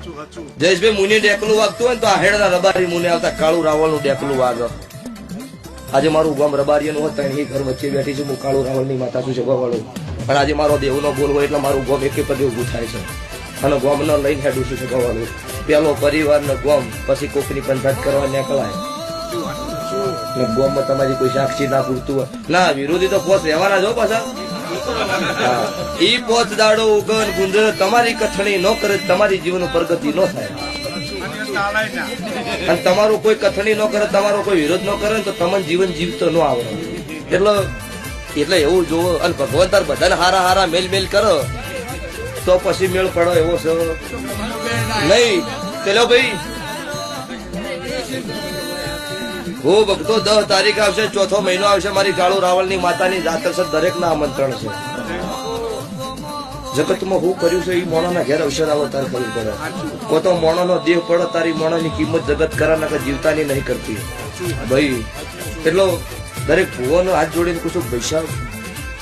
જયેશભાઈ મુને ડેકલું વાગતું હોય ને તો આ હેડના રબારી મુને આવતા કાળું રાવળ નું ડેકલું વાગે. આજે મારું ગામ રબારીનું હોત એ ઘર વચ્ચે બેઠી છું, હું કાળું રાવળ ની માતા છું વાળું. પણ આજે મારો દેવનો બોલ હોય એટલે મારું ગામ એકે પદે ઉભું થાય છે અને ગામ ન લઈને હેડું છું વાળું. પેલો પરિવાર ને ગામ, પછી કોકની પંચાયત કરવા નીકળાય. ગામમાં તમારી કોઈ સાક્ષી ના પૂરતું હોય ના, વિરોધી તો પોત રહેવાના જો પાછા. ઈ પોત દાડો ઉગન ગુંદર તમારી કથણી ન કરે, તમારી જીવન પ્રગતિ ન થાય. અને તમારું કોઈ કથણી ન કરે, તમારો કોઈ વિરોધ ન કરે તો તમને જીવન જીવતો ન આવડે. એટલે એવું જોવો. અને ભગવાન તાર બધાને હારા હારા મેલ કરો તો પછી મેળ પડો એવો છે નહીં. ચલો ભાઈ, હું ભક્તો 10 તારીખ આવશે, 4થો મહિનો આવશે, મારી કાળુ રાવળ ની માતાની જાતર છે. દરેક ના આમંત્રણ છે. જગતમાં હું કર્યું છે એ મોણાના ઘેર અવસર આવે તારે કરવું પડે. કો તો મોણાનો દેહ પડે, તારી મોણાની કિંમત જગત કરા કે જીવતાની નહીં કરતી ભાઈ. એટલો દરેક ભુવાનો હાથ જોડીને કુછું પૈસા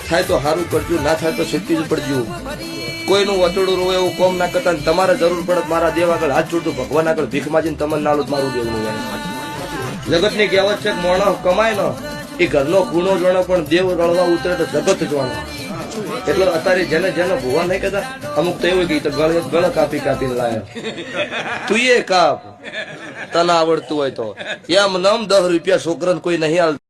થાય તો સારું કરજો, ના થાય તો છૂટી જ પડજો. કોઈનું વતોડું રોવે એવું કોમ ના કરતા. તમારે જરૂર પડે મારા દેવ આગળ હાથ જોડતું, ભગવાન આગળ ભીખ માજીને તમને નાલું મારું દેવનું જાય. જગતની કહેવત છે કે મોણો કમાય ને એ ઘરનો ગુનો જોણો, પણ દેવ રળવા ઉતરે તો જગત જોણો. એટલે અત્યારે જેને જેને ભુવા નહીં કહેતા, અમુક તો એવું કે ગળ કાપીને લાયા. તું એ કાપ તને આવડતું હોય તો. એમ નમ 10 રૂપિયા છોકરાને કોઈ નહીં હાલ.